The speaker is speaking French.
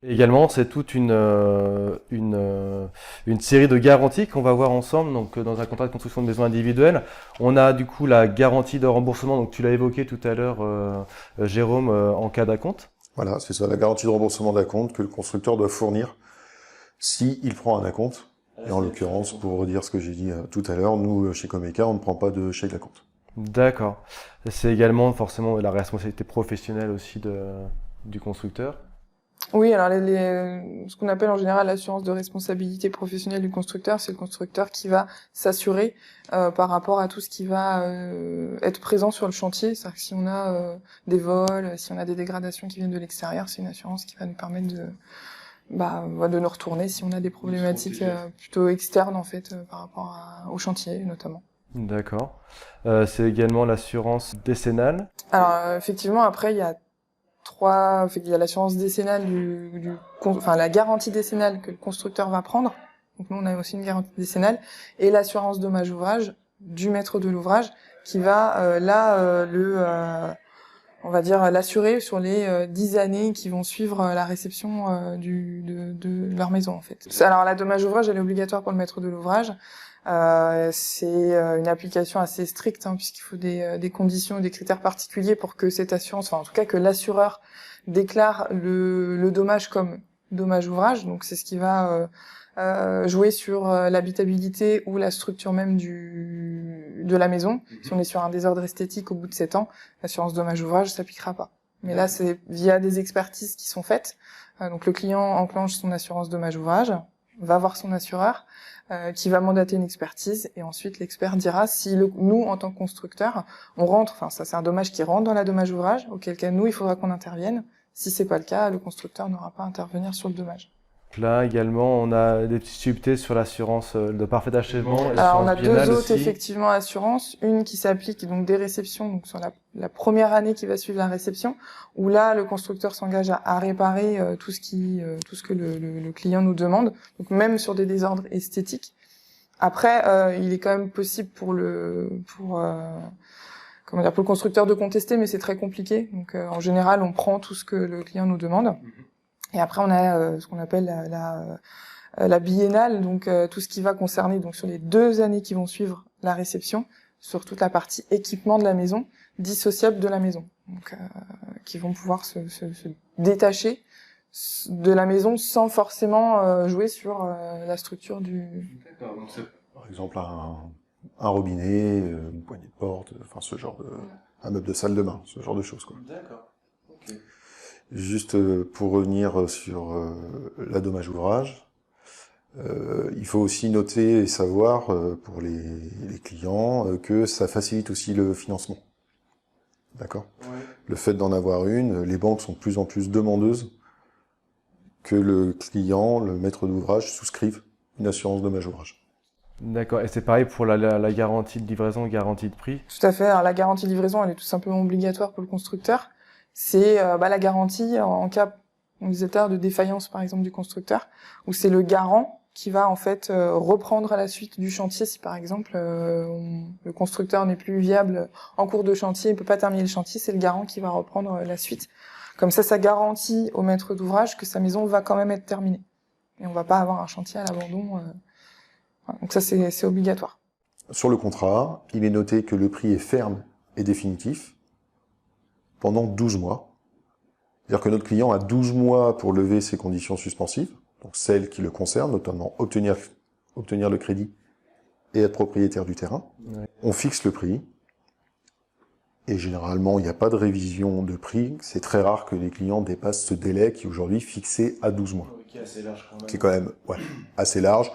Également, c'est toute une série de garanties qu'on va voir ensemble. Donc, dans un contrat de construction de maison individuelle, on a du coup la garantie de remboursement. Donc, tu l'as évoqué tout à l'heure, Jérôme, en cas d'acompte. Voilà, c'est ça, la garantie de remboursement d'acompte que le constructeur doit fournir s'il prend un acompte. Et en l'occurrence, pour redire ce que j'ai dit tout à l'heure, nous, chez Comeca, on ne prend pas de chèque d'acompte. D'accord. C'est également forcément la responsabilité professionnelle aussi du constructeur. Oui, alors ce qu'on appelle en général l'assurance de responsabilité professionnelle du constructeur, c'est le constructeur qui va s'assurer par rapport à tout ce qui va être présent sur le chantier. C'est-à-dire que si on a des vols, si on a des dégradations qui viennent de l'extérieur, c'est une assurance qui va nous permettre de nous retourner si on a des problématiques plutôt externes en fait par rapport au chantier notamment. D'accord. C'est également l'assurance décennale. Alors effectivement, après il y a l'assurance décennale la garantie décennale que le constructeur va prendre. Donc nous on a aussi une garantie décennale et l'assurance dommage ouvrage du maître de l'ouvrage qui va on va dire l'assurer sur les 10 années qui vont suivre la réception de leur maison en fait. Alors la dommage ouvrage elle est obligatoire pour le maître de l'ouvrage. C'est une application assez stricte puisqu'il faut des conditions et des critères particuliers pour que cette assurance, enfin en tout cas que l'assureur déclare le dommage comme dommage ouvrage. Donc c'est ce qui va jouer sur l'habitabilité ou la structure même de la maison. Si on est sur un désordre esthétique au bout de 7 ans, l'assurance dommage ouvrage s'appliquera pas. Mais là c'est via des expertises qui sont faites. Donc le client enclenche son assurance dommage ouvrage, va voir son assureur, qui va mandater une expertise et ensuite l'expert dira si nous en tant que constructeur on rentre, enfin ça c'est un dommage qui rentre dans la dommage ouvrage, auquel cas nous il faudra qu'on intervienne. Si c'est pas le cas, le constructeur n'aura pas à intervenir sur le dommage. Là également, on a des petites subtilités sur l'assurance de parfait achèvement. Alors on a deux autres aussi. effectivement assurances, une qui s'applique donc des réceptions, donc sur la première année qui va suivre la réception, où là le constructeur s'engage à réparer tout ce que le client nous demande, donc même sur des désordres esthétiques. Après, il est quand même possible pour le constructeur de contester, mais c'est très compliqué. Donc en général, on prend tout ce que le client nous demande. Et après, on a ce qu'on appelle la biennale, donc tout ce qui va concerner donc sur les 2 années qui vont suivre la réception, sur toute la partie équipement de la maison, dissociable de la maison, donc qui vont pouvoir se détacher de la maison sans forcément jouer sur la structure du. Par exemple, un robinet, une poignée de porte, enfin ce genre de, un meuble de salle de bain, ce genre de choses, quoi. D'accord. Ok. Juste pour revenir sur la dommage ouvrage, il faut aussi noter et savoir pour les clients que ça facilite aussi le financement. D'accord ? Ouais. Le fait d'en avoir une, les banques sont de plus en plus demandeuses que le client, le maître d'ouvrage, souscrive une assurance dommage ouvrage. D'accord. Et c'est pareil pour la garantie de livraison, garantie de prix. Tout à fait. Alors, la garantie de livraison, elle est tout simplement obligatoire pour le constructeur. C'est la garantie en cas, on disait tout à l'heure, de défaillance par exemple du constructeur, où c'est le garant qui va en fait reprendre à la suite du chantier si par exemple le constructeur n'est plus viable en cours de chantier, il peut pas terminer le chantier, c'est le garant qui va reprendre la suite. Comme ça garantit au maître d'ouvrage que sa maison va quand même être terminée. Et on va pas avoir un chantier à l'abandon. Donc ça c'est obligatoire. Sur le contrat, il est noté que le prix est ferme et définitif pendant 12 mois. C'est-à-dire que notre client a 12 mois pour lever ses conditions suspensives, donc celles qui le concernent, notamment obtenir le crédit et être propriétaire du terrain. Ouais. On fixe le prix, et généralement, il n'y a pas de révision de prix. C'est très rare que les clients dépassent ce délai qui est aujourd'hui fixé à 12 mois. Qui est assez large quand même. Qui est quand même assez large.